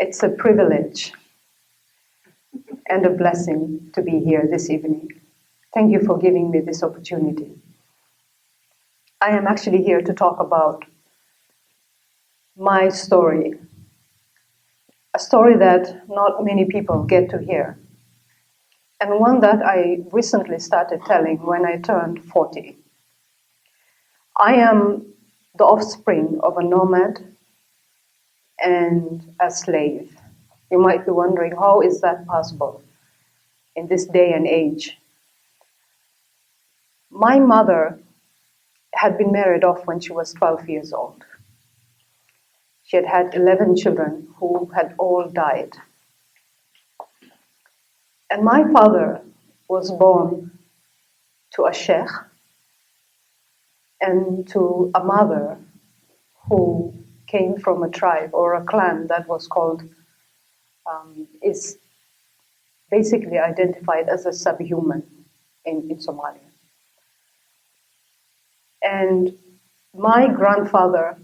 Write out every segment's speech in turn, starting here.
It's a privilege and a blessing to be here this evening. Thank you for giving me this opportunity. I am actually here to talk about my story, a story that not many people get to hear, and one that I recently started telling when I turned 40. I am the offspring of a nomad and a slave. You might be wondering, how is that possible in this day and age? My mother had been married off when she was 12 years old. She had had 11 children who had all died. And my father was born to a sheikh and to a mother who came from a tribe or a clan that was called, is basically identified as a subhuman in Somalia. And my grandfather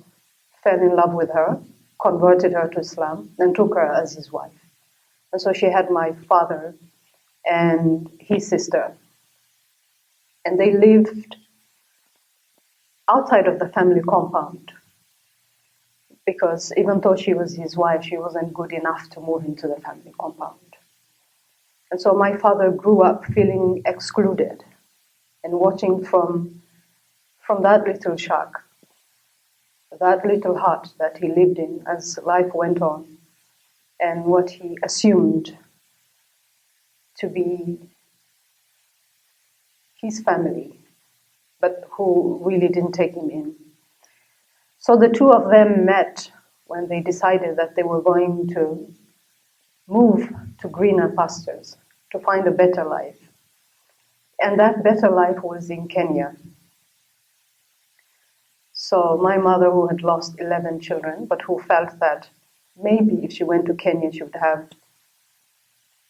fell in love with her, converted her to Islam, and took her as his wife. And so she had my father and his sister. And they lived outside of the family compound because even though she was his wife, she wasn't good enough to move into the family compound. And so my father grew up feeling excluded and watching from that little shack, that little hut that he lived in as life went on, and what he assumed to be his family, but who really didn't take him in. So the two of them met when they decided that they were going to move to greener pastures, to find a better life. And that better life was in Kenya. So my mother, who had lost 11 children, but who felt that maybe if she went to Kenya, she would have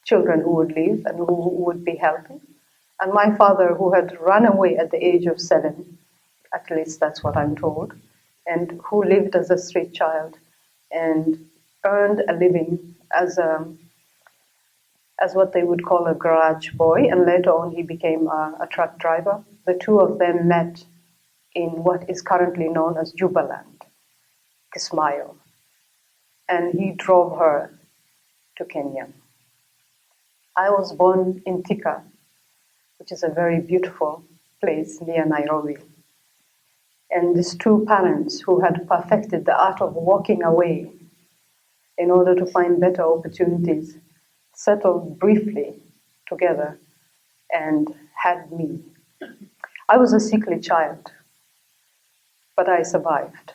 children who would live and who would be healthy. And my father, who had run away at the age of 7, at least that's what I'm told, and who lived as a street child and earned a living as what they would call a garage boy, and later on he became a truck driver. The two of them met in what is currently known as Jubaland, Kismayo, and he drove her to Kenya. I was born in Thika, which is a very beautiful place near Nairobi. And these two parents who had perfected the art of walking away in order to find better opportunities settled briefly together and had me. I was a sickly child, but I survived.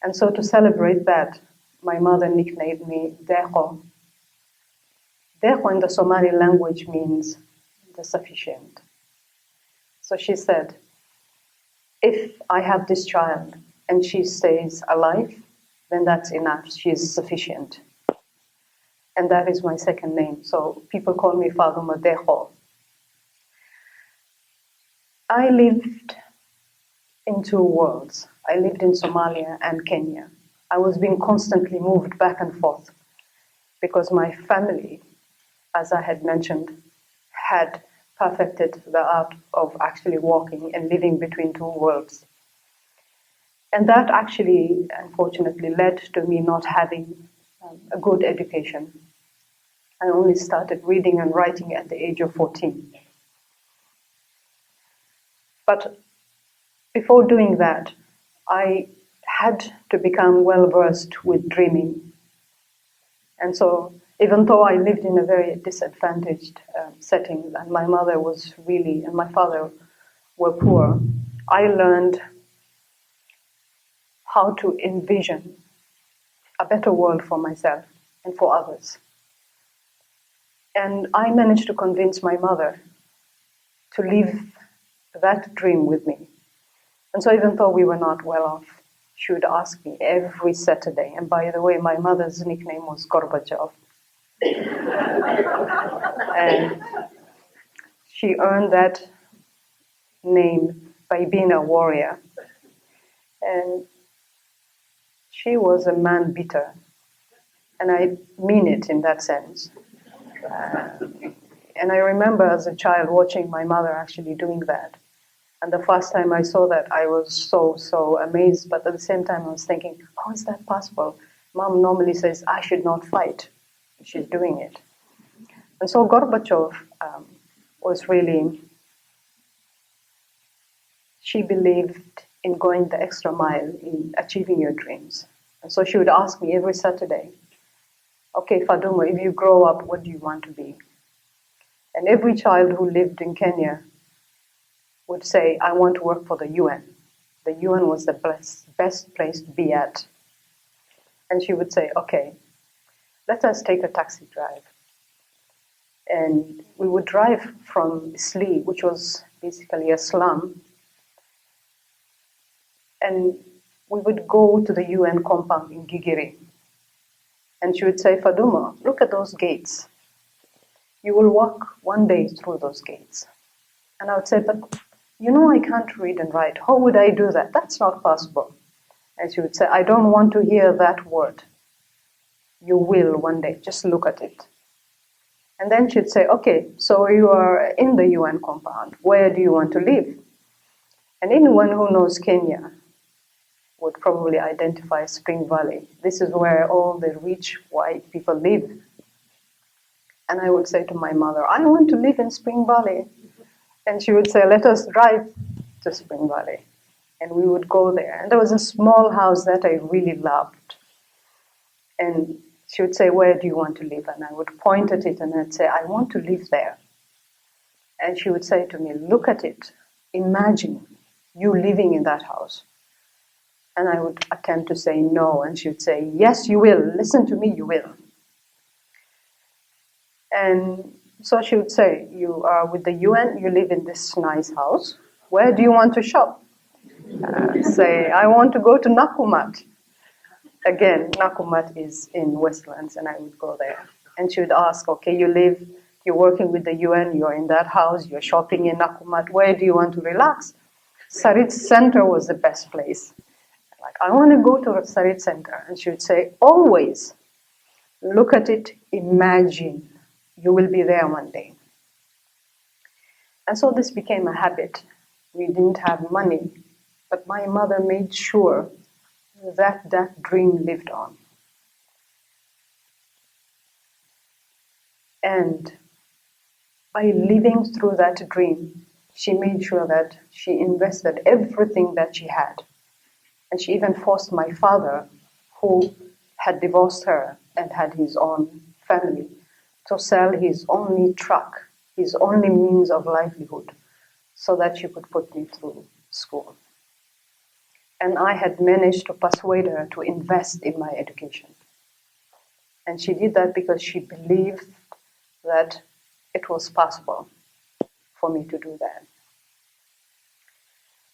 And so to celebrate that, my mother nicknamed me Deho. Deho in the Somali language means the sufficient. So she said, if I have this child and she stays alive, then that's enough. She is sufficient. And that is my second name. So people call me Fadumo Dayib. I lived in two worlds. I lived in Somalia and Kenya. I was being constantly moved back and forth because my family, as I had mentioned, had perfected the art of actually walking and living between two worlds. And that actually, unfortunately, led to me not having a good education. I only started reading and writing at the age of 14. But before doing that, I had to become well-versed with dreaming. And so even though I lived in a very disadvantaged setting, and my mother was really, and my father were poor, I learned how to envision a better world for myself and for others. And I managed to convince my mother to live that dream with me. And so even though we were not well off, she would ask me every Saturday. And by the way, my mother's nickname was Gorbachev. And she earned that name by being a warrior. And she was a man-beater. And I mean it in that sense. And I remember as a child watching my mother actually doing that. And the first time I saw that, I was so amazed. But at the same time, I was thinking, how is that possible? Mom normally says, I should not fight. She's doing it. And so Gorbachev was really, she believed in going the extra mile in achieving your dreams. And so she would ask me every Saturday, okay, Fadumo, if you grow up, what do you want to be? And every child who lived in Kenya would say, I want to work for the UN. The UN was the best place to be at. And she would say, okay, let us take a taxi drive. And we would drive from Sli, which was basically a slum, and we would go to the UN compound in Gigiri. And she would say, Fadumo, look at those gates. You will walk one day through those gates. And I would say, but you know I can't read and write. How would I do that? That's not possible. And she would say, I don't want to hear that word. You will one day. Just look at it. And then she'd say, okay, so you are in the UN compound. Where do you want to live? And anyone who knows Kenya would probably identify Spring Valley. This is where all the rich white people live. And I would say to my mother, I want to live in Spring Valley. And she would say, let us drive to Spring Valley. And we would go there. And there was a small house that I really loved. And she would say, where do you want to live? And I would point at it and I'd say, I want to live there. And she would say to me, look at it. Imagine you living in that house. And I would attempt to say no. And she would say, yes, you will. Listen to me, you will. And so she would say, you are with the UN, you live in this nice house. Where do you want to shop? Say, I want to go to Nakumat. Again, Nakumat is in Westlands, and I would go there. And she would ask, okay, you're working with the UN, you're in that house, you're shopping in Nakumat, where do you want to relax? Sarit Center was the best place. Like, I want to go to Sarit Center. And she would say, always look at it, imagine you will be there one day. And so this became a habit. We didn't have money, but my mother made sure that that dream lived on. And by living through that dream, she made sure that she invested everything that she had. And she even forced my father, who had divorced her and had his own family, to sell his only truck, his only means of livelihood, so that she could put me through school. And I had managed to persuade her to invest in my education. And she did that because she believed that it was possible for me to do that.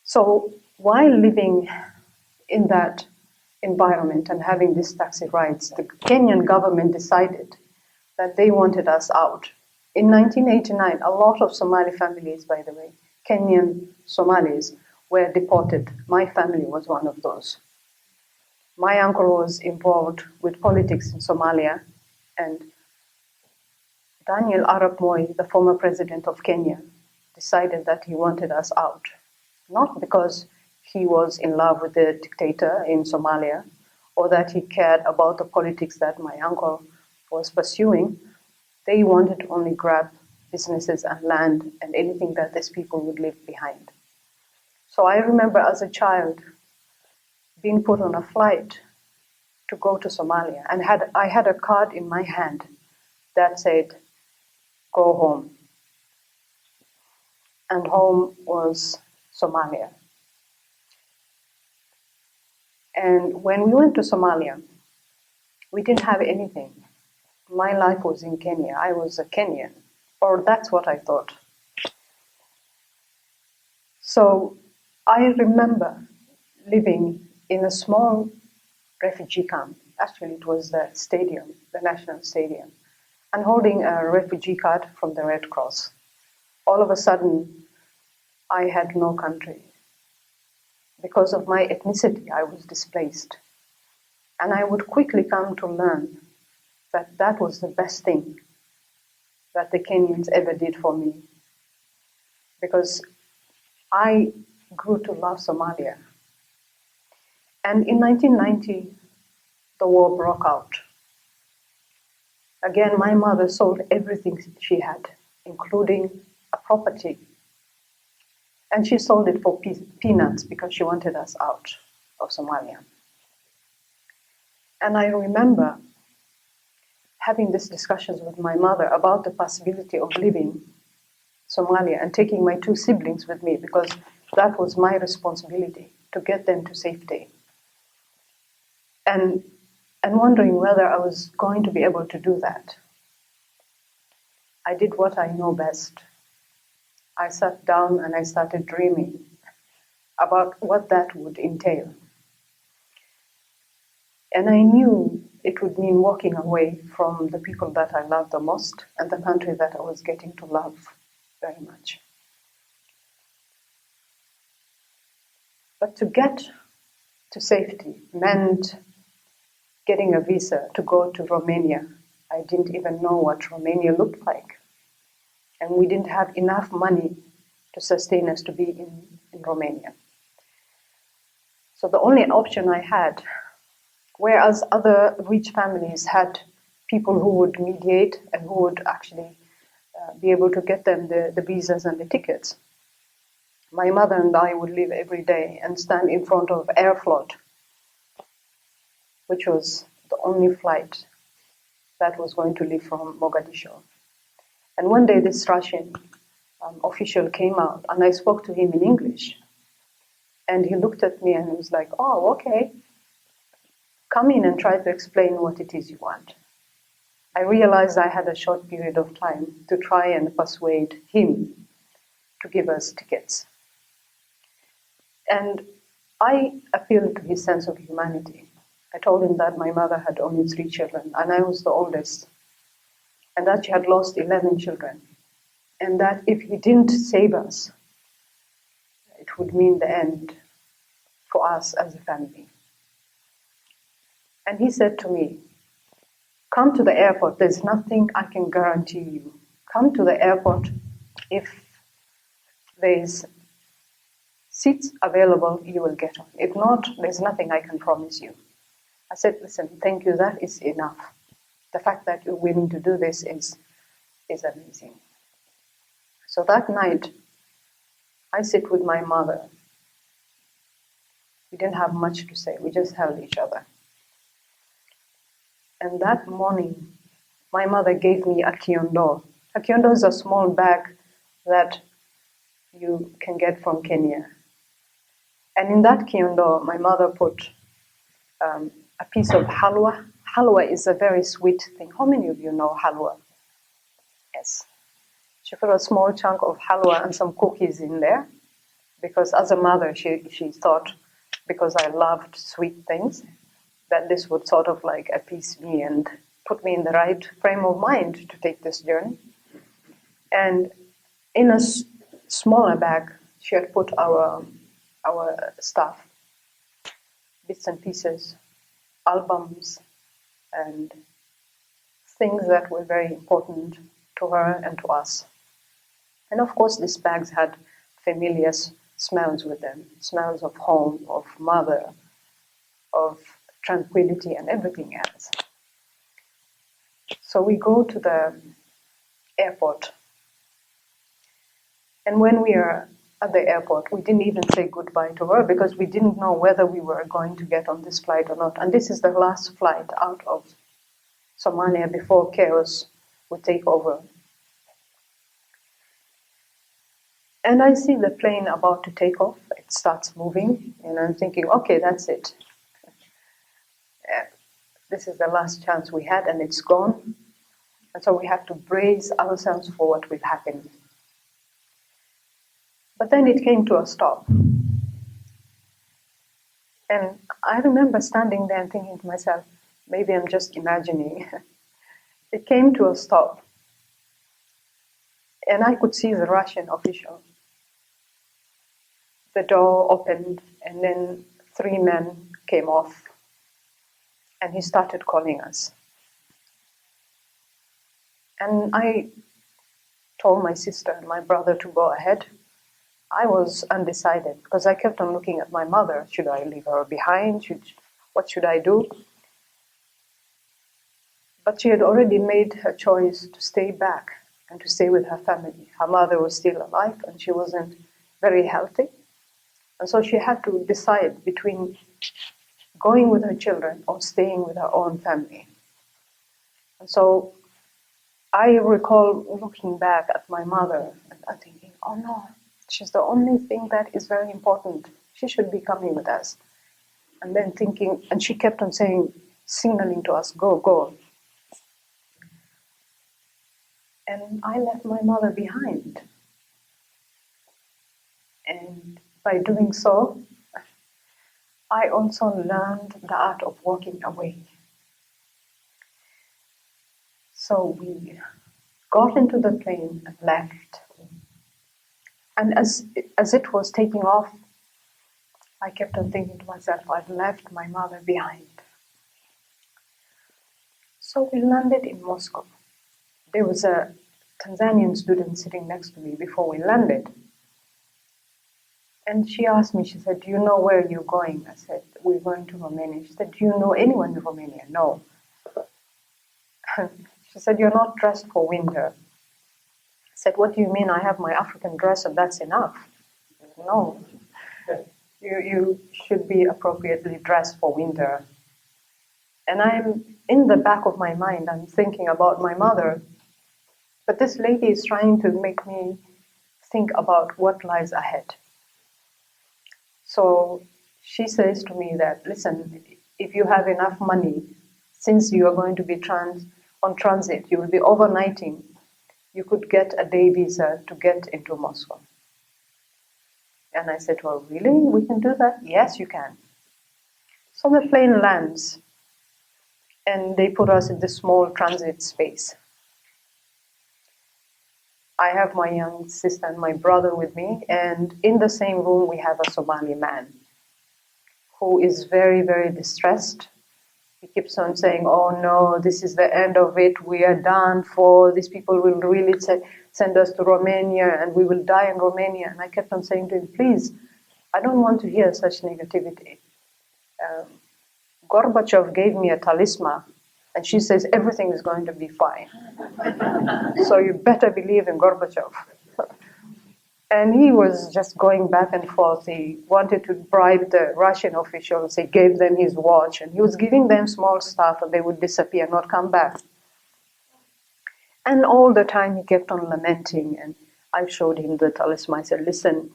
So while living in that environment and having these taxi rides, the Kenyan government decided that they wanted us out. In 1989, a lot of Somali families, by the way, Kenyan Somalis, were deported. My family was one of those. My uncle was involved with politics in Somalia, and Daniel Arap Moi, the former president of Kenya, decided that he wanted us out. Not because he was in love with the dictator in Somalia, or that he cared about the politics that my uncle was pursuing. They wanted to only grab businesses and land and anything that these people would leave behind. So I remember as a child being put on a flight to go to Somalia, and I had a card in my hand that said, go home. And home was Somalia. And when we went to Somalia, we didn't have anything. My life was in Kenya. I was a Kenyan, or that's what I thought. So I remember living in a small refugee camp. Actually, it was the stadium, the national stadium, and holding a refugee card from the Red Cross. All of a sudden, I had no country. Because of my ethnicity, I was displaced. And I would quickly come to learn that that was the best thing that the Kenyans ever did for me, because I grew to love Somalia. And in 1990, the war broke out. Again, my mother sold everything she had, including a property. And she sold it for peanuts because she wanted us out of Somalia. And I remember having these discussions with my mother about the possibility of leaving Somalia and taking my two siblings with me, because that was my responsibility to get them to safety. And wondering whether I was going to be able to do that. I did what I know best. I sat down and I started dreaming about what that would entail. And I knew it would mean walking away from the people that I loved the most and the country that I was getting to love very much. But to get to safety meant getting a visa to go to Romania. I didn't even know what Romania looked like. And we didn't have enough money to sustain us to be in Romania. So the only option I had, whereas other rich families had people who would mediate and who would actually be able to get them the visas and the tickets, my mother and I would leave every day and stand in front of Aeroflot, which was the only flight that was going to leave from Mogadishu. And one day this Russian official came out and I spoke to him in English. And he looked at me and he was like, "Oh, okay. Come in and try to explain what it is you want." I realized I had a short period of time to try and persuade him to give us tickets. And I appealed to his sense of humanity. I told him that my mother had only 3 children and I was the oldest, and that she had lost 11 children, and that if he didn't save us, it would mean the end for us as a family. And he said to me, "Come to the airport. There's nothing I can guarantee you. Come to the airport. If there's seats available, you will get on. If not, there's nothing I can promise you." I said, "Listen, thank you. That is enough. The fact that you're willing to do this is amazing." So that night, I sit with my mother. We didn't have much to say. We just held each other. And that morning, my mother gave me a kiondo. A kiondo is a small bag that you can get from Kenya. And in that kiondo, my mother put a piece of halwa. Halwa is a very sweet thing. How many of you know halwa? Yes. She put a small chunk of halwa and some cookies in there, because as a mother, she thought, because I loved sweet things, that this would sort of like appease me and put me in the right frame of mind to take this journey. And in a smaller bag, she had put our stuff, bits and pieces, albums, and things that were very important to her and to us. And of course, these bags had familiar smells with them, smells of home, of mother, of tranquility, and everything else. So we go to the airport. And when we are at the airport, we didn't even say goodbye to her because we didn't know whether we were going to get on this flight or not. And this is the last flight out of Somalia before chaos would take over. And I see the plane about to take off. It starts moving, and I'm thinking, okay, that's it. This is the last chance we had, and it's gone. And so we have to brace ourselves for what will happen. But then it came to a stop. And I remember standing there and thinking to myself, maybe I'm just imagining. It came to a stop. And I could see the Russian official. The door opened, and then 3 men came off. And he started calling us. And I told my sister and my brother to go ahead. I was undecided because I kept on looking at my mother. Should I leave her behind? What should I do? But she had already made her choice to stay back and to stay with her family. Her mother was still alive and she wasn't very healthy. And so she had to decide between going with her children or staying with her own family. And so I recall looking back at my mother and thinking, oh no, she's the only thing that is very important. She should be coming with us. And then thinking, and she kept on saying, signaling to us, go, go. And I left my mother behind. And by doing so, I also learned the art of walking away. So we got into the plane and left. And as it was taking off, I kept on thinking to myself, I've left my mother behind. So we landed in Moscow. There was a Tanzanian student sitting next to me before we landed. And she asked me, she said, do you know where you're going? I said, we're going to Romania. She said, do you know anyone in Romania? No. She said, you're not dressed for winter. I said, what do you mean? I have my African dress and that's enough. No. You should be appropriately dressed for winter. And I'm in the back of my mind, I'm thinking about my mother. But this lady is trying to make me think about what lies ahead. So she says to me that, listen, if you have enough money, since you are going to be on transit, you will be overnighting, you could get a day visa to get into Moscow. And I said, well, really? We can do that? Yes, you can. So the plane lands, and they put us in this small transit space. I have my young sister and my brother with me, and in the same room we have a Somali man who is very, very distressed. He keeps on saying, oh no, this is the end of it, we are done for, these people will really send us to Romania and we will die in Romania. And I kept on saying to him, please, I don't want to hear such negativity. Gorbachev gave me a talisman, and she says everything is going to be fine. So you better believe in Gorbachev. And he was just going back and forth. He wanted to bribe the Russian officials. He gave them his watch, and he was giving them small stuff, and they would disappear, not come back. And all the time he kept on lamenting, and I showed him the talisman. I said, listen,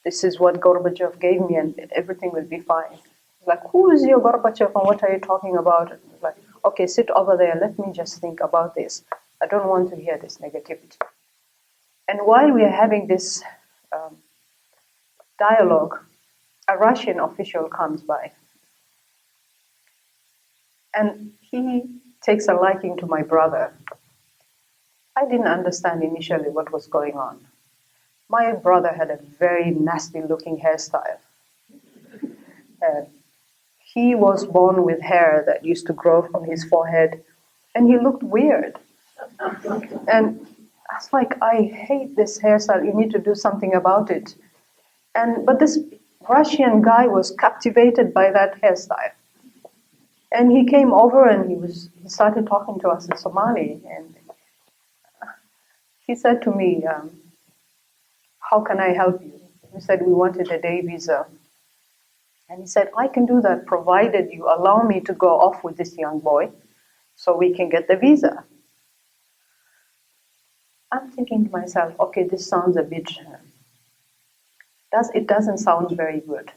this is what Gorbachev gave me, and everything will be fine. Like, who is your Gorbachev and what are you talking about? Like, okay, sit over there, let me just think about this. I don't want to hear this negativity. And while we are having this dialogue, a Russian official comes by. And he takes a liking to my brother. I didn't understand initially what was going on. My brother had a very nasty looking hairstyle. He was born with hair that used to grow from his forehead, and he looked weird. And I was like, I hate this hairstyle, you need to do something about it. But this Russian guy was captivated by that hairstyle. And he came over and he started talking to us in Somali. And he said to me, how can I help you? We said we wanted a day visa. And he said, I can do that provided you allow me to go off with this young boy so we can get the visa. I'm thinking to myself, okay, this sounds a bit, it doesn't sound very good.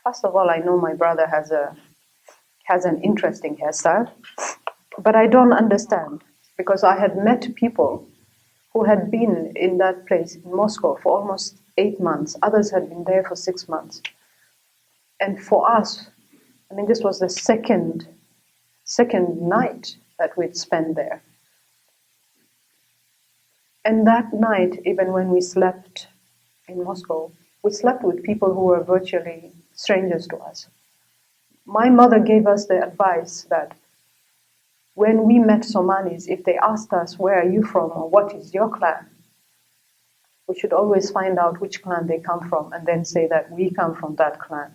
First of all, I know my brother has an interesting hairstyle, but I don't understand because I had met people who had been in that place in Moscow for almost 8 months. Others had been there for 6 months. And for us, I mean, this was the second night that we'd spent there. And that night, even when we slept in Moscow, we slept with people who were virtually strangers to us. My mother gave us the advice that when we met Somalis, if they asked us, where are you from or what is your clan, we should always find out which clan they come from and then say that we come from that clan.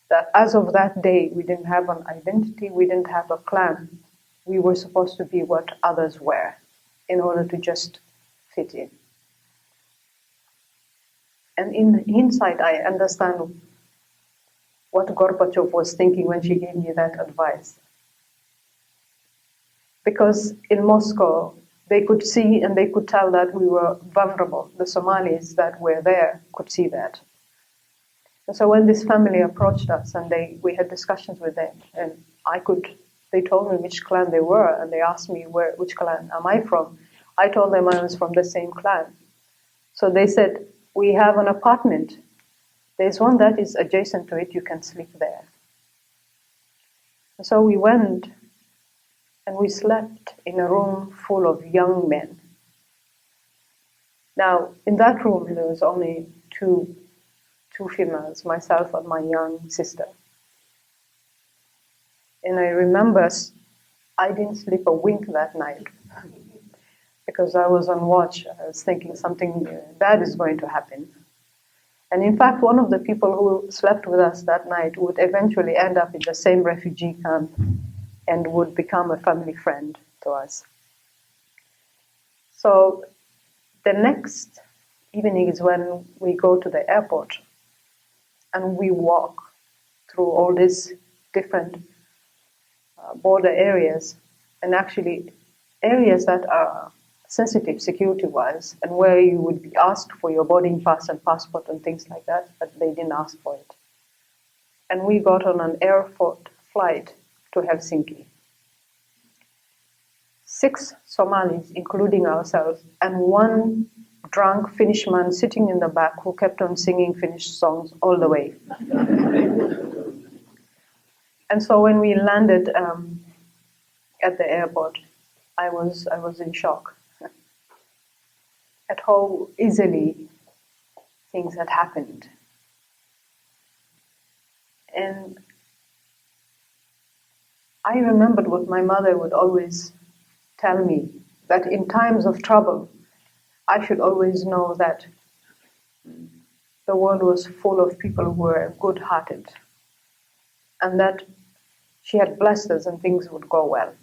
That as of that day, we didn't have an identity, we didn't have a clan. We were supposed to be what others were in order to just fit in. And in hindsight, I understand what Gorbachev was thinking when she gave me that advice. Because in Moscow, they could see and they could tell that we were vulnerable. The Somalis that were there could see that. And so when this family approached us and we had discussions with them, and they told me which clan they were, and they asked me which clan am I from. I told them I was from the same clan. So they said, we have an apartment. There's one that is adjacent to it, you can sleep there. And so we went and we slept in a room full of young men. Now, in that room, there was only two females, myself and my young sister. And I remember I didn't sleep a wink that night because I was on watch. I was thinking something bad is going to happen. And in fact, one of the people who slept with us that night would eventually end up in the same refugee camp and would become a family friend to us. So the next evening is when we go to the airport and we walk through all these different border areas, and actually areas that are sensitive security-wise, and where you would be asked for your boarding pass and passport and things like that, but they didn't ask for it. And we got on an airport flight to Helsinki. 6 Somalis, including ourselves, and one drunk Finnish man sitting in the back who kept on singing Finnish songs all the way. And so when we landed at the airport, I was in shock at how easily things had happened. And I remembered what my mother would always tell me, that in times of trouble, I should always know that the world was full of people who were good-hearted, and that she had blessed us and things would go well.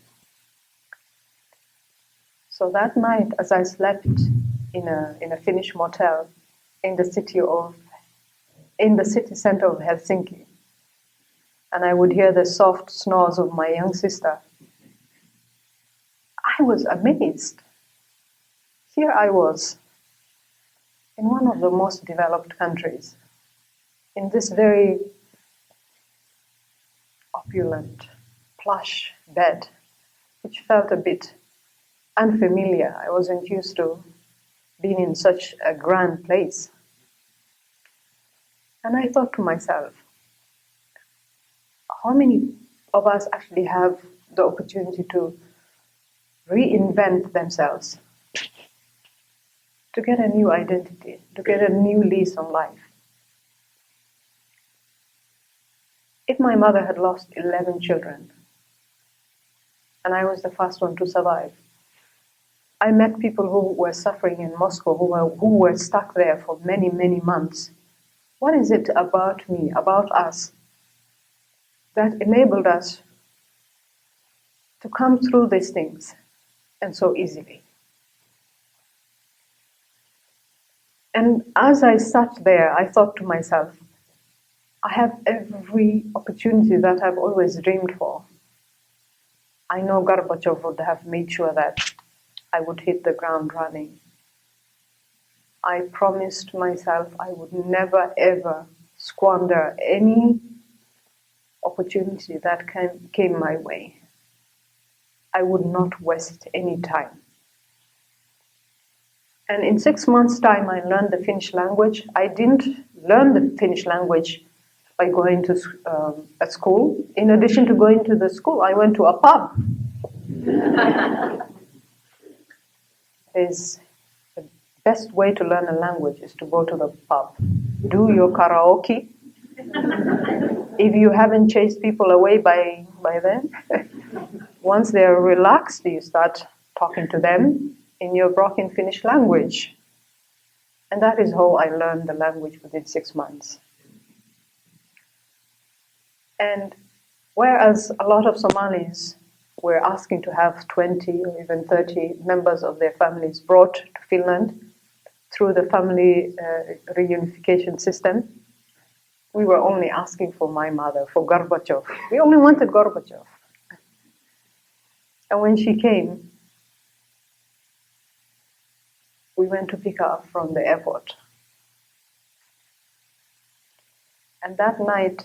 So that night, as I slept in a Finnish motel in the city center of Helsinki, and I would hear the soft snores of my young sister, I was amazed. Here I was, in one of the most developed countries, in this very opulent, plush bed, which felt a bit unfamiliar. I wasn't used to being in such a grand place. And I thought to myself, how many of us actually have the opportunity to reinvent themselves, to get a new identity, to get a new lease on life? If my mother had lost 11 children, and I was the first one to survive, I met people who were suffering in Moscow, who were stuck there for many, many months. What is it about me, about us, that enabled us to come through these things and so easily? And as I sat there, I thought to myself, I have every opportunity that I've always dreamed for. I know Gorbachev would have made sure that I would hit the ground running. I promised myself I would never ever squander any opportunity that came my way. I would not waste any time. And in 6 months' time, I learned the Finnish language. I didn't learn the Finnish language by going to a school. In addition to going to the school, I went to a pub. The best way to learn a language is to go to the pub. Do your karaoke. If you haven't chased people away by then, once they're relaxed, you start talking to them in your broken Finnish language. And that is how I learned the language within 6 months. And whereas a lot of Somalis were asking to have 20 or even 30 members of their families brought to Finland through the family reunification system, we were only asking for my mother, for Gorbachev. We only wanted Gorbachev. And when she came, we went to pick her up from the airport. And that night,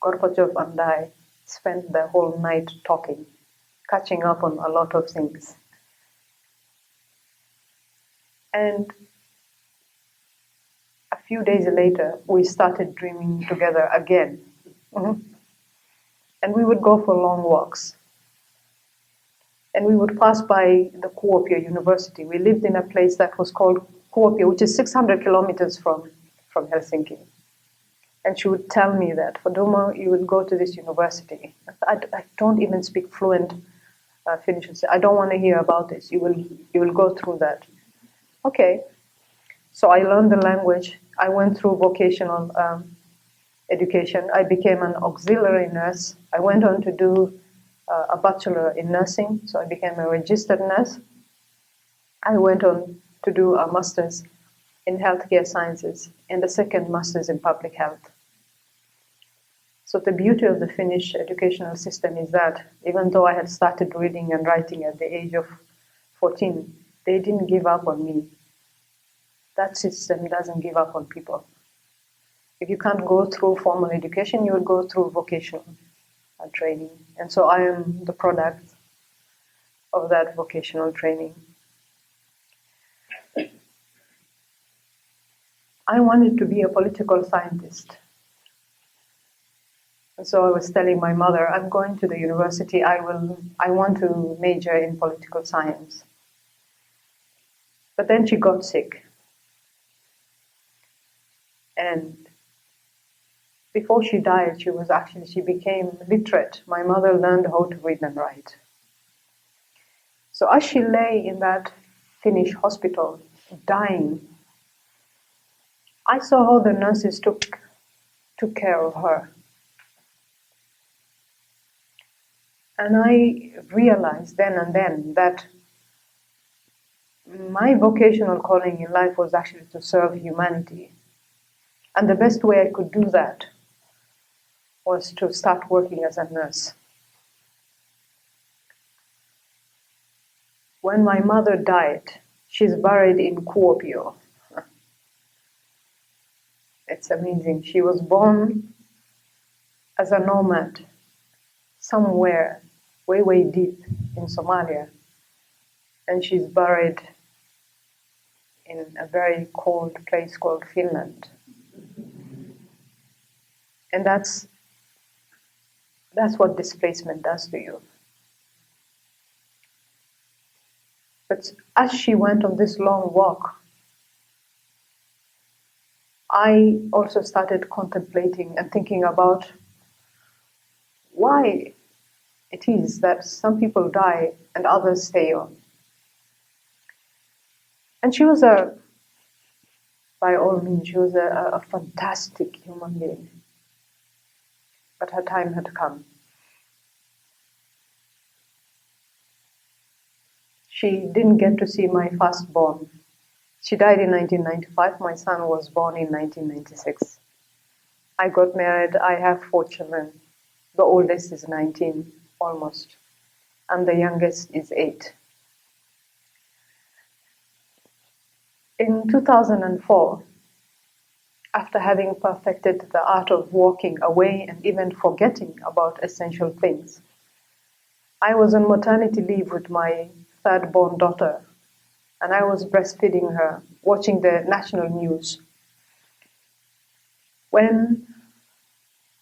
Gorbachev and I spent the whole night talking, catching up on a lot of things. And a few days later, we started dreaming together again. And we would go for long walks. And we would pass by the Kuopio University. We lived in a place that was called Kuopio, which is 600 kilometers from Helsinki. And she would tell me that, Fadumo, you will go to this university. I don't even speak fluent Finnish. I don't want to hear about this. You will go through that. Okay. So I learned the language. I went through vocational education. I became an auxiliary nurse. I went on to do a bachelor in nursing, so I became a registered nurse. I went on to do a master's in healthcare sciences and a second master's in public health. So the beauty of the Finnish educational system is that even though I had started reading and writing at the age of 14, they didn't give up on me. That system doesn't give up on people. If you can't go through formal education, you will go through vocational training. And so I am the product of that vocational training. I wanted to be a political scientist. And so I was telling my mother, I'm going to the university, I want to major in political science. But then she got sick. And before she died, she became literate. My mother learned how to read and write. So as she lay in that Finnish hospital, dying, I saw how the nurses took care of her. And I realized then and then that my vocational calling in life was actually to serve humanity. And the best way I could do that was to start working as a nurse. When my mother died, she's buried in Kuopio. It's amazing. She was born as a nomad somewhere way, way deep in Somalia. And she's buried in a very cold place called Finland. And that's what displacement does to you. But as she went on this long walk, I also started contemplating and thinking about why it is that some people die and others stay on. And she was by all means, she was a fantastic human being. But her time had come. She didn't get to see my firstborn. She died in 1995. My son was born in 1996. I got married. I have 4 children. The oldest is 19, almost. And the youngest is 8. In 2004, after having perfected the art of walking away and even forgetting about essential things, I was on maternity leave with my third-born daughter, and I was breastfeeding her, watching the national news, when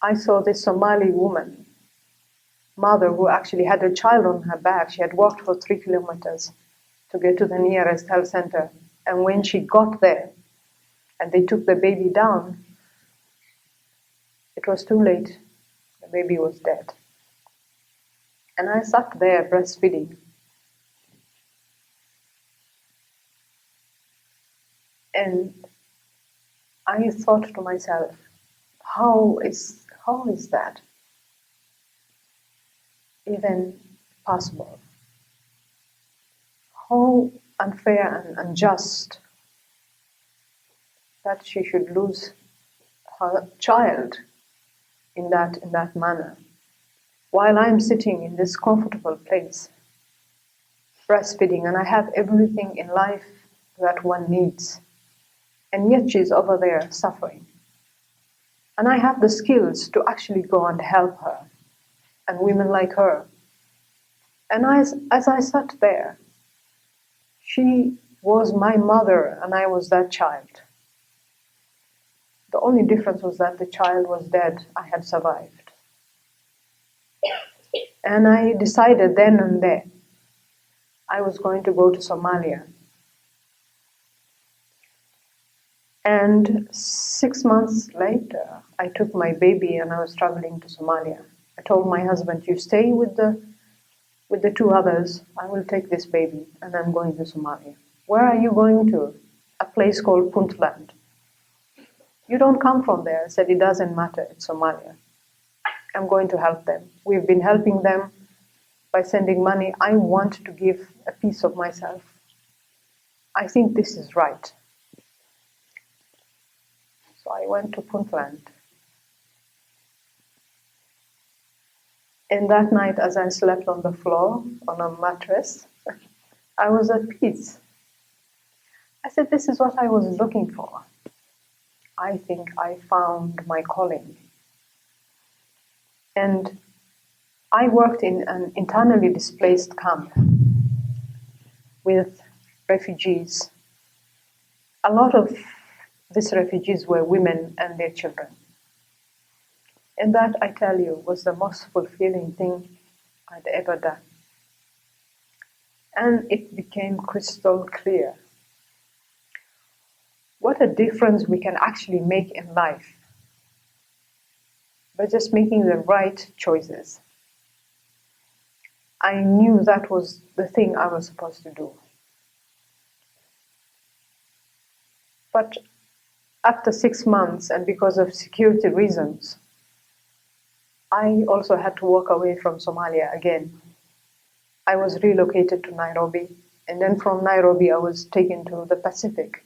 I saw this Somali woman, mother who actually had a child on her back. She had walked for 3 kilometers to get to the nearest health center. And when she got there and they took the baby down, it was too late. The baby was dead. And I sat there breastfeeding. And I thought to myself, how is that even possible? How unfair and unjust that she should lose her child in that manner, while I'm sitting in this comfortable place, breastfeeding, and I have everything in life that one needs, and yet she's over there suffering. And I have the skills to actually go and help her, and women like her. And as I sat there, she was my mother, and I was that child. The only difference was that the child was dead, I had survived. And I decided then and there I was going to go to Somalia. And 6 months later, I took my baby and I was traveling to Somalia. I told my husband, you stay with the two others, I will take this baby and I'm going to Somalia. Where are you going to? A place called Puntland. You don't come from there. I said, it doesn't matter, it's Somalia. I'm going to help them. We've been helping them by sending money. I want to give a piece of myself. I think this is right. So I went to Puntland. And that night, as I slept on the floor, on a mattress, I was at peace. I said, this is what I was looking for. I think I found my calling. And I worked in an internally displaced camp with refugees. A lot of these refugees were women and their children. And that, I tell you, was the most fulfilling thing I'd ever done. And it became crystal clear what a difference we can actually make in life by just making the right choices. I knew that was the thing I was supposed to do. But after 6 months, and because of security reasons, I also had to walk away from Somalia again. I was relocated to Nairobi, and then from Nairobi I was taken to the Pacific.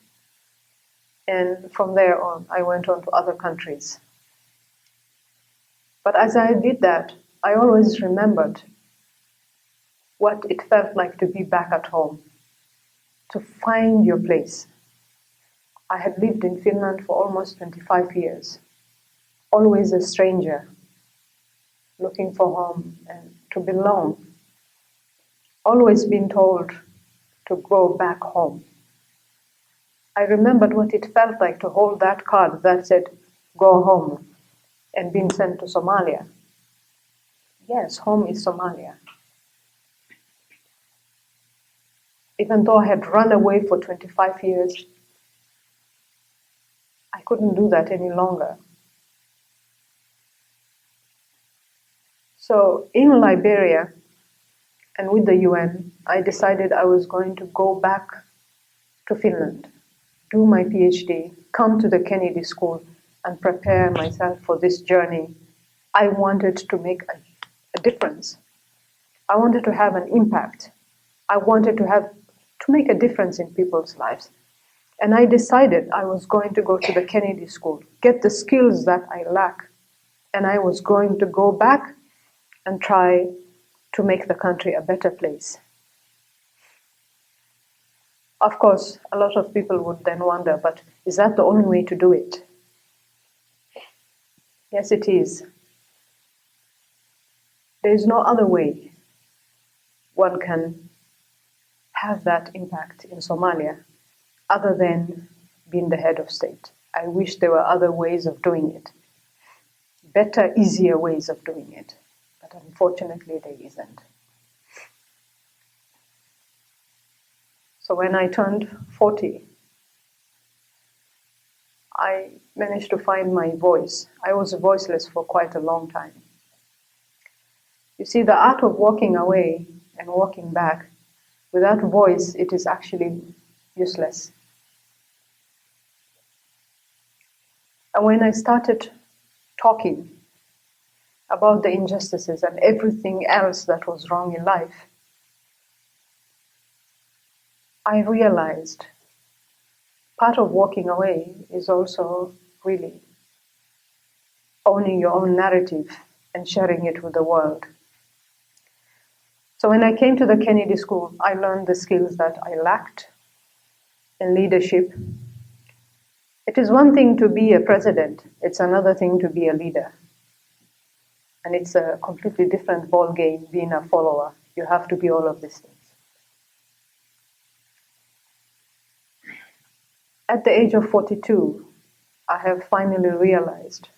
And from there on, I went on to other countries. But as I did that, I always remembered what it felt like to be back at home, to find your place. I had lived in Finland for almost 25 years, always a stranger, looking for home and to belong, always been told to go back home. I remembered what it felt like to hold that card that said, go home, and being sent to Somalia. Yes, home is Somalia. Even though I had run away for 25 years, I couldn't do that any longer. So in Liberia and with the UN, I decided I was going to go back to Finland, do my PhD, come to the Kennedy School, and prepare myself for this journey. I wanted to make a difference. I wanted to have an impact. I wanted to make a difference in people's lives. And I decided I was going to go to the Kennedy School, get the skills that I lack, and I was going to go back and try to make the country a better place. Of course, a lot of people would then wonder, but is that the only way to do it? Yes, it is. There is no other way one can have that impact in Somalia other than being the head of state. I wish there were other ways of doing it, better, easier ways of doing it, but unfortunately there isn't. So when I turned 40, I managed to find my voice. I was voiceless for quite a long time. You see, the art of walking away and walking back, without voice, it is actually useless. And when I started talking about the injustices and everything else that was wrong in life, I realized part of walking away is also really owning your own narrative and sharing it with the world. So when I came to the Kennedy School, I learned the skills that I lacked in leadership. It is one thing to be a president, it's another thing to be a leader. And it's a completely different ball game being a follower. You have to be all of these things. At the age of 42, I have finally realized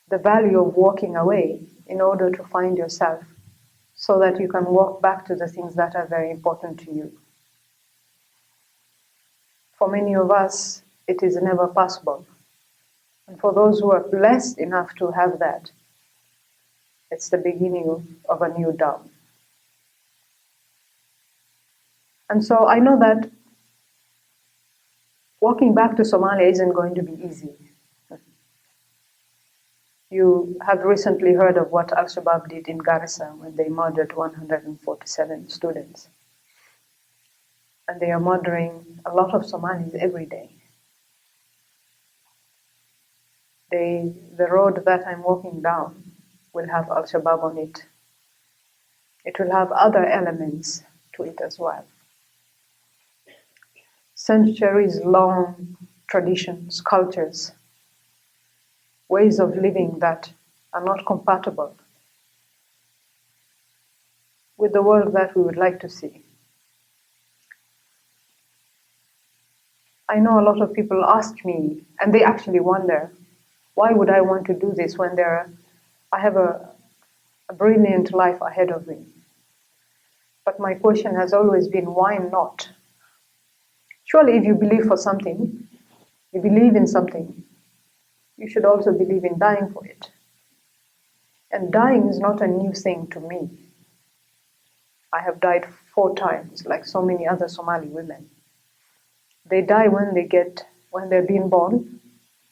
the value of walking away in order to find yourself so that you can walk back to the things that are very important to you. For many of us, it is never possible. And for those who are blessed enough to have that, it's the beginning of a new dawn. And so I know that walking back to Somalia isn't going to be easy. You have recently heard of what Al-Shabaab did in Garissa when they murdered 147 students. And they are murdering a lot of Somalis every day. The road that I'm walking down will have Al-Shabaab on it. It will have other elements to it as well. Centuries-long traditions, cultures, ways of living that are not compatible with the world that we would like to see. I know a lot of people ask me, and they actually wonder, why would I want to do this when I have a brilliant life ahead of me? But my question has always been, why not? Surely if you believe for something, you believe in something, you should also believe in dying for it. And dying is not a new thing to me. I have died 4 times, like so many other Somali women. They die when they're being born.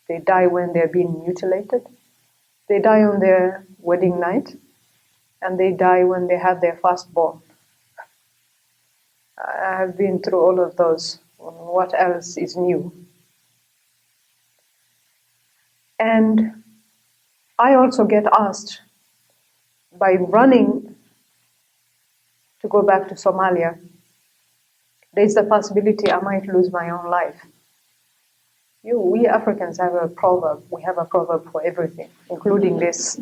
They die when they're being mutilated. They die on their wedding night. And they die when they have their firstborn. I have been through all of those. What else is new? And I also get asked, by running to go back to Somalia, there's the possibility I might lose my own life. We Africans have a proverb. We have a proverb for everything, including this.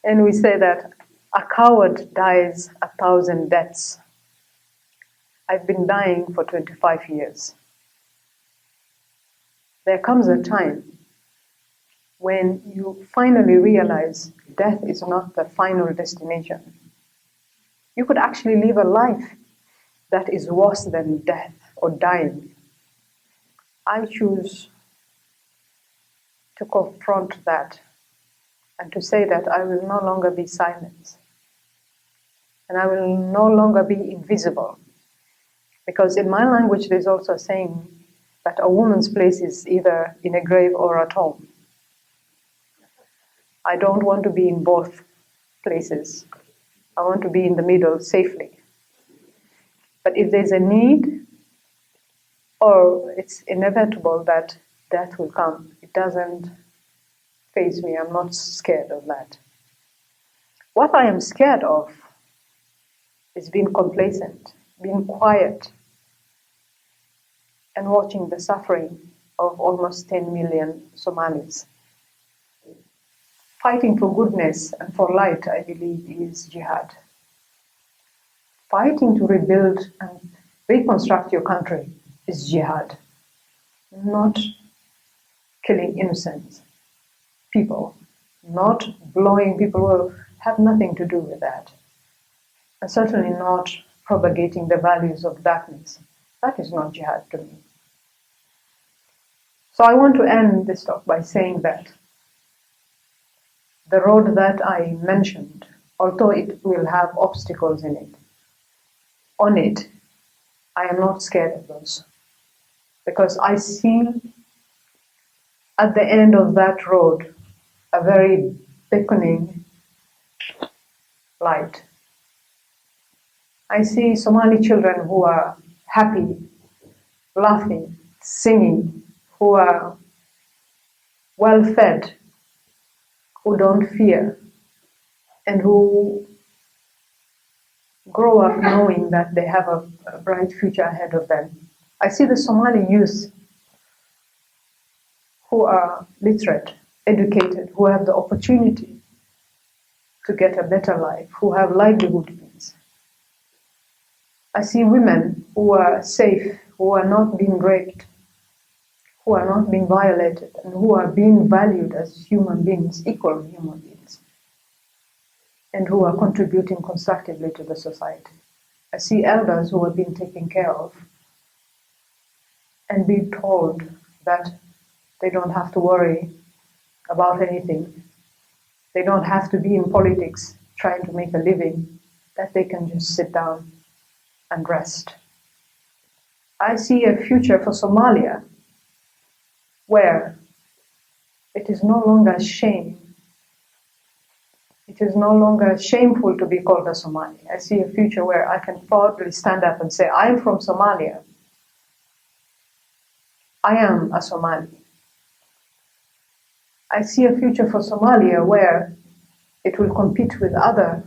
And we say that a coward dies 1,000 deaths. I've been dying for 25 years. There comes a time when you finally realize death is not the final destination. You could actually live a life that is worse than death or dying. I choose to confront that and to say that I will no longer be silent. And I will no longer be invisible. Because in my language, there's also a saying that a woman's place is either in a grave or at home. I don't want to be in both places. I want to be in the middle safely. But if there's a need, or it's inevitable that death will come, it doesn't faze me. I'm not scared of that. What I am scared of is being complacent, being quiet, and watching the suffering of almost 10 million Somalis. Fighting for goodness and for light, I believe, is jihad. Fighting to rebuild and reconstruct your country is jihad, not killing innocent people, not blowing people who have nothing to do with that, and certainly not propagating the values of darkness. That is not jihad to me. So I want to end this talk by saying that the road that I mentioned, although it will have obstacles in it, on it, I am not scared of those. Because I see at the end of that road a very beckoning light. I see Somali children who are happy, laughing, singing, who are well fed, who don't fear, and who grow up knowing that they have a bright future ahead of them. I see the Somali youth who are literate, educated, who have the opportunity to get a better life, who have livelihood means. I see women who are safe, who are not being raped, who are not being violated, and who are being valued as human beings, equal human beings, and who are contributing constructively to the society. I see elders who are being taken care of and being told that they don't have to worry about anything. They don't have to be in politics trying to make a living, that they can just sit down and rest. I see a future for Somalia where it is no longer shame. It is no longer shameful to be called a Somali. I see a future where I can proudly stand up and say, I'm from Somalia. I am a Somali. I see a future for Somalia where it will compete with other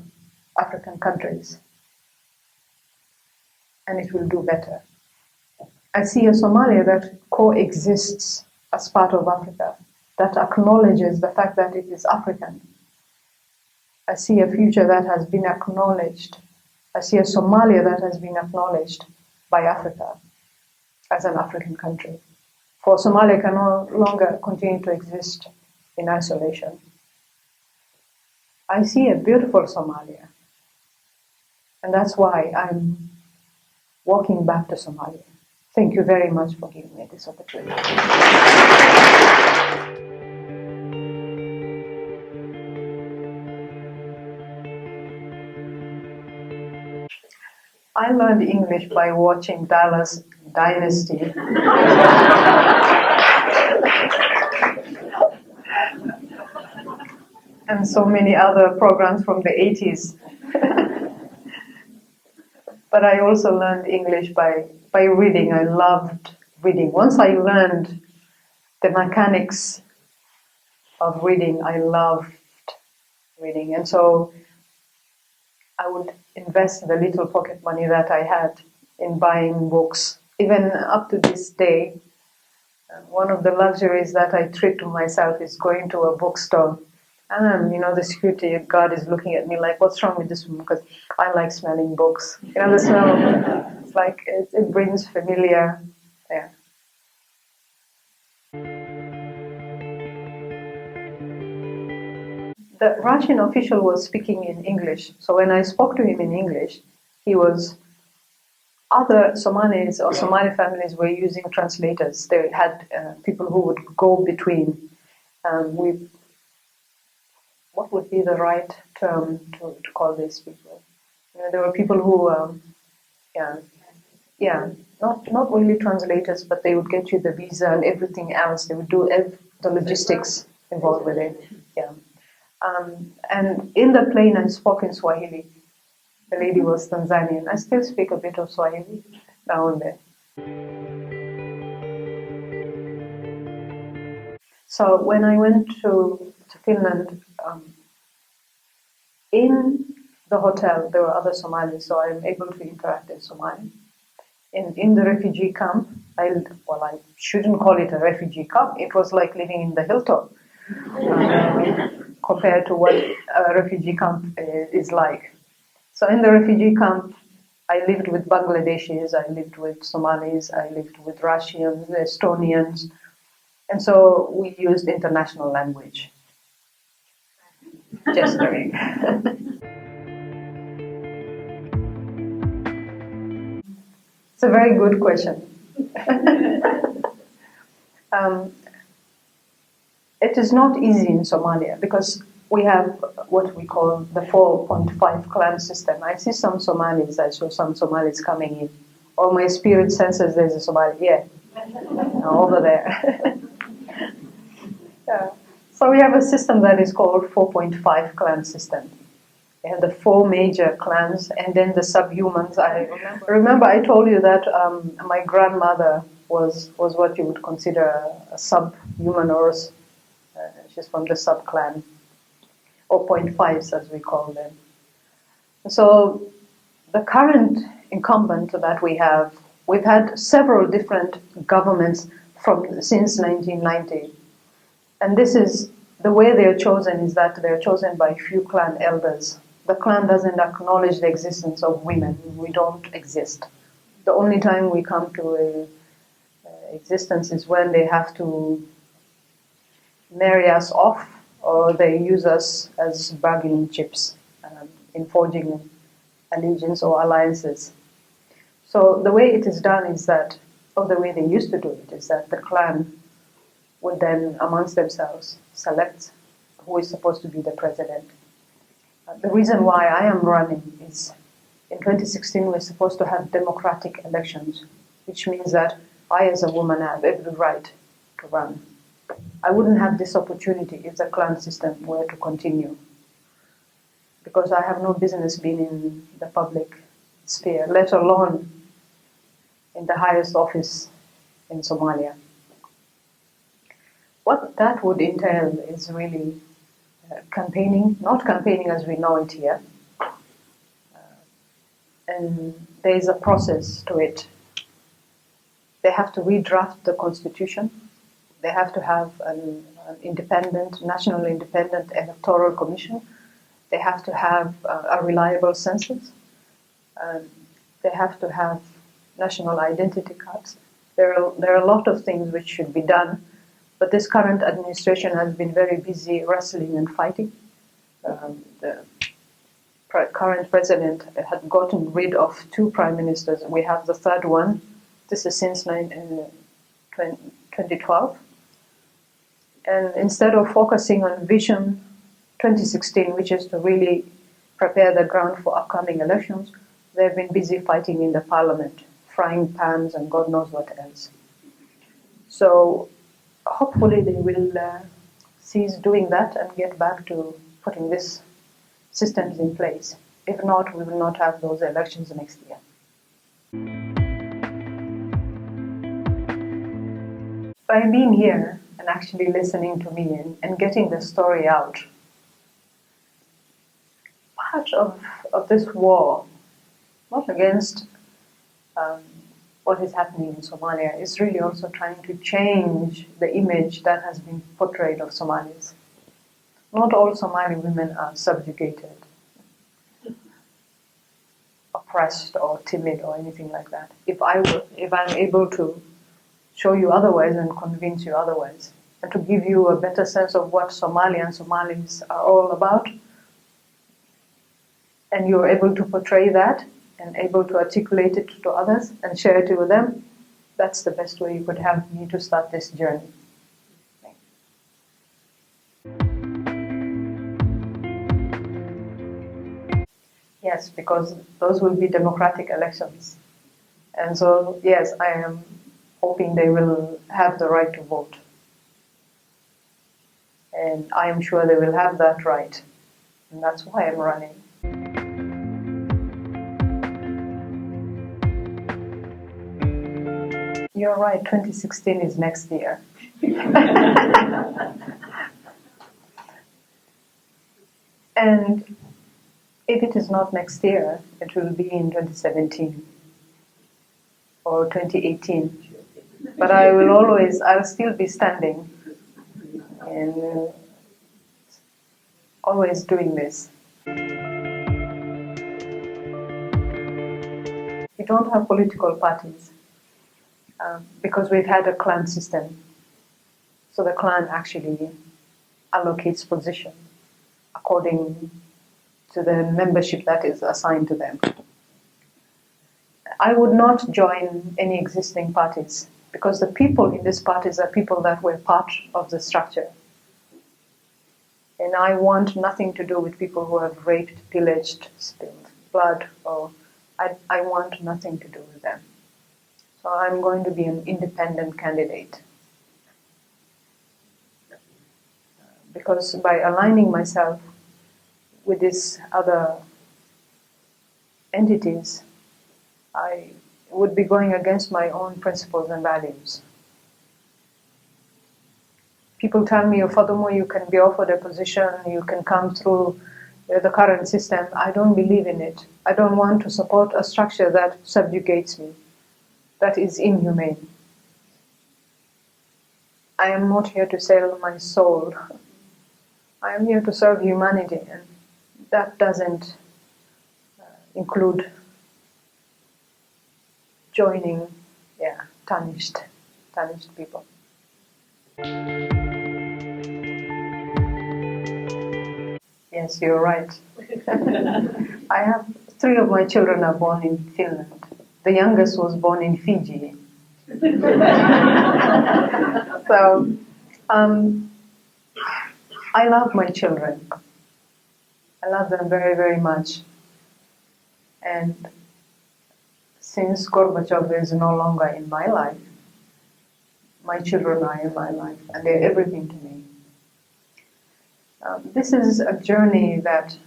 African countries and it will do better. I see a Somalia that coexists as part of Africa, that acknowledges the fact that it is African. I see a future that has been acknowledged. I see a Somalia that has been acknowledged by Africa as an African country. For Somalia can no longer continue to exist in isolation. I see a beautiful Somalia, and that's why I'm walking back to Somalia. Thank you very much for giving me this opportunity. I learned English by watching Dallas Dynasty. And so many other programs from the 80s. But I also learned English by reading. I loved reading. Once I learned the mechanics of reading, I loved reading. And so I would invest the little pocket money that I had in buying books. Even up to this day, one of the luxuries that I treat to myself is going to a bookstore. And, the security guard is looking at me like, what's wrong with this woman? Because I like smelling books. The smell, it's like, it brings familiar, yeah. The Russian official was speaking in English. So when I spoke to him in English, other Somalis or Somali families were using translators. They had people who would go between with, what would be the right term to call these people? There were people who, not only translators, but they would get you the visa and everything else. They would do the logistics involved with it. Yeah. And in the plane, I spoke in Swahili. The lady was Tanzanian. I still speak a bit of Swahili now and then. So when I went to Finland, in the hotel there were other Somalis, so I'm able to interact in Somali. In the refugee camp, I shouldn't call it a refugee camp. It was like living in the hilltop compared to what a refugee camp is like. So in the refugee camp, I lived with Bangladeshis, I lived with Somalis, I lived with Russians, Estonians, and so we used international language. Gesturing. It's a very good question. It is not easy in Somalia because we have what we call the 4.5 clan system. I see some Somalis, I saw some Somalis coming in. Oh, my spirit senses there's a Somali, yeah, over there. Yeah. So we have a system that is called 4.5 clan system. They have the 4 major clans and then the subhumans. I remember I told you that my grandmother was what you would consider a subhuman, or she's from the sub-clan, or 0.5s as we call them. So the current incumbent that we have, we've had several different governments since 1990. And this is, the way they're chosen is that they're chosen by few clan elders. The clan doesn't acknowledge the existence of women. We don't exist. The only time we come to existence is when they have to marry us off, or they use us as bargaining chips in forging allegiance or alliances. So the way it is done is that, or the way they used to do it, is that the clan would then, amongst themselves, select who is supposed to be the president. The reason why I am running is in 2016 we're supposed to have democratic elections, which means that I as a woman have every right to run. I wouldn't have this opportunity if the clan system were to continue, because I have no business being in the public sphere, let alone in the highest office in Somalia. What that would entail is really campaigning, not campaigning as we know it here. And there is a process to it. They have to redraft the constitution. They have to have an independent, national independent electoral commission. They have to have a reliable census. They have to have national identity cards. There are a lot of things which should be done, but this current administration has been very busy wrestling and fighting. The current president had gotten rid of 2 prime ministers. We have the 3rd one. This is since 2012. And instead of focusing on Vision 2016, which is to really prepare the ground for upcoming elections, they've been busy fighting in the parliament, frying pans and God knows what else. So hopefully they will cease doing that and get back to putting these systems in place. If not, we will not have those elections next year. By being here and actually listening to me and getting the story out, part of this war, not against what is happening in Somalia, is really also trying to change the image that has been portrayed of Somalis. Not all Somali women are subjugated, oppressed or timid or anything like that. If I'm able to show you otherwise and convince you otherwise, and to give you a better sense of what Somalia and Somalis are all about, and you're able to portray that and able to articulate it to others and share it with them, that's the best way you could have me to start this journey. Yes, because those will be democratic elections. And so, yes, I am hoping they will have the right to vote. And I am sure they will have that right. And that's why I'm running. You're right, 2016 is next year. And if it is not next year, it will be in 2017 or 2018. But I'll still be standing and always doing this. We don't have political parties because we've had a clan system. So the clan actually allocates position according to the membership that is assigned to them. I would not join any existing parties because the people in these parties are people that were part of the structure. And I want nothing to do with people who have raped, pillaged, spilled blood, or I want nothing to do with them. So I'm going to be an independent candidate. Because by aligning myself with these other entities, I would be going against my own principles and values. People tell me, oh, Fadumo, you can be offered a position, you can come through the current system. I don't believe in it. I don't want to support a structure that subjugates me, that is inhumane. I am not here to sell my soul. I am here to serve humanity, and that doesn't include joining, tarnished people. Yes, you're right. I have 3 of my children are born in Finland. The youngest was born in Fiji. So, I love my children. I love them very, very much. And since Gorbachev is no longer in my life, my children are in my life, and they're everything to me. This is a journey that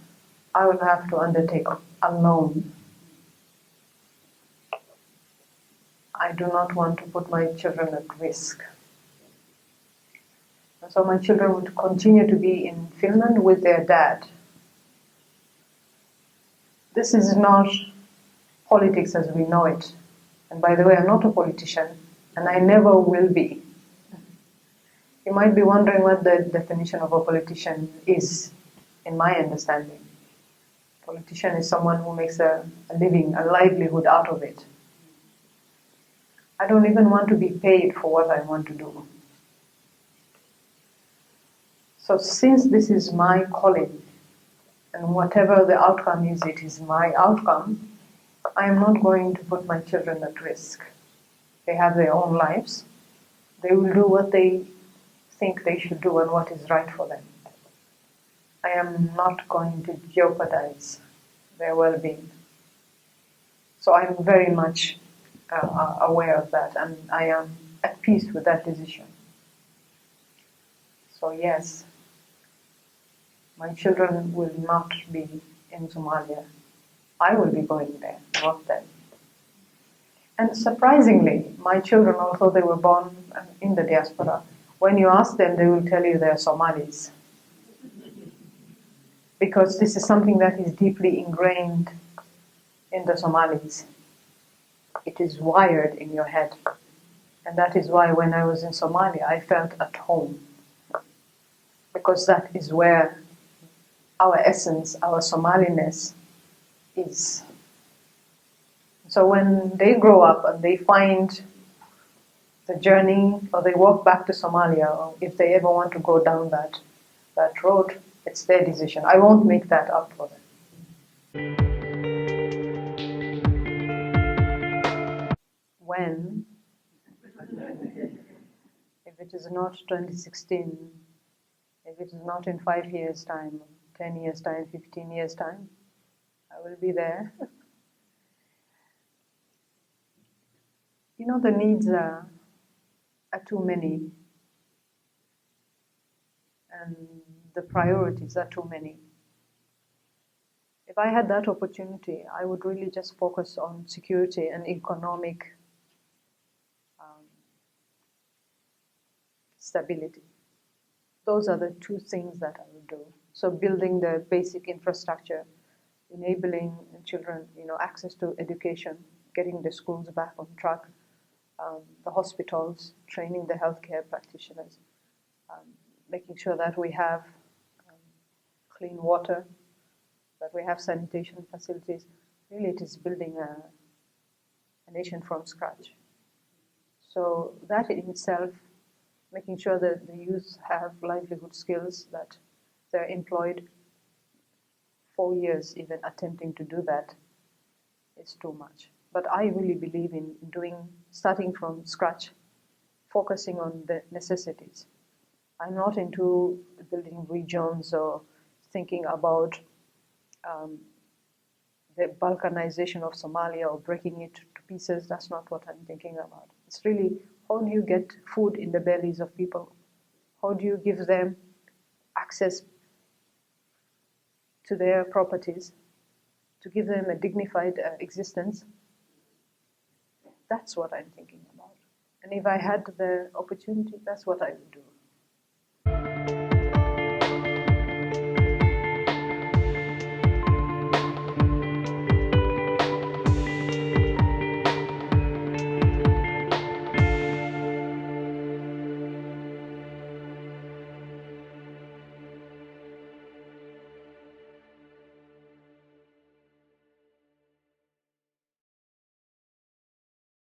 I will have to undertake alone. I do not want to put my children at risk. And so my children would continue to be in Finland with their dad. This is not politics as we know it. And by the way, I'm not a politician, and I never will be. You might be wondering what the definition of a politician is, in my understanding. A politician is someone who makes a living, a livelihood out of it. I don't even want to be paid for what I want to do. So since this is my calling, and whatever the outcome is, it is my outcome, I am not going to put my children at risk. They have their own lives. They will do what they think they should do and what is right for them. I am not going to jeopardize their well-being. So I'm very much aware of that, and I am at peace with that decision. So yes, my children will not be in Somalia. I will be going there, not them. And surprisingly, my children, although they were born in the diaspora, when you ask them, they will tell you they're Somalis. Because this is something that is deeply ingrained in the Somalis. It is wired in your head. And that is why when I was in Somalia, I felt at home. Because that is where our essence, our Somaliness is. So when they grow up and they find the journey, or they walk back to Somalia, or if they ever want to go down that road, it's their decision. I won't make that up for them. When, if it is not 2016, if it is not in 5 years' time, 10 years' time, 15 years' time, I will be there. You know, the needs are too many, and the priorities are too many. If I had that opportunity, I would really just focus on security and economic stability. Those are the 2 things that I would do. So building the basic infrastructure, enabling children, access to education, getting the schools back on track, the hospitals, training the healthcare practitioners, making sure that we have clean water, that we have sanitation facilities. Really, it is building a nation from scratch. So that in itself, making sure that the youth have livelihood skills, that they're employed. 4 years even attempting to do that is too much. But I really believe in starting from scratch, focusing on the necessities. I'm not into building regions or thinking about the balkanization of Somalia or breaking it to pieces. That's not what I'm thinking about. It's really, how do you get food in the bellies of people? How do you give them access to their properties, to give them a dignified existence? That's what I'm thinking about. And if I had the opportunity, that's what I would do.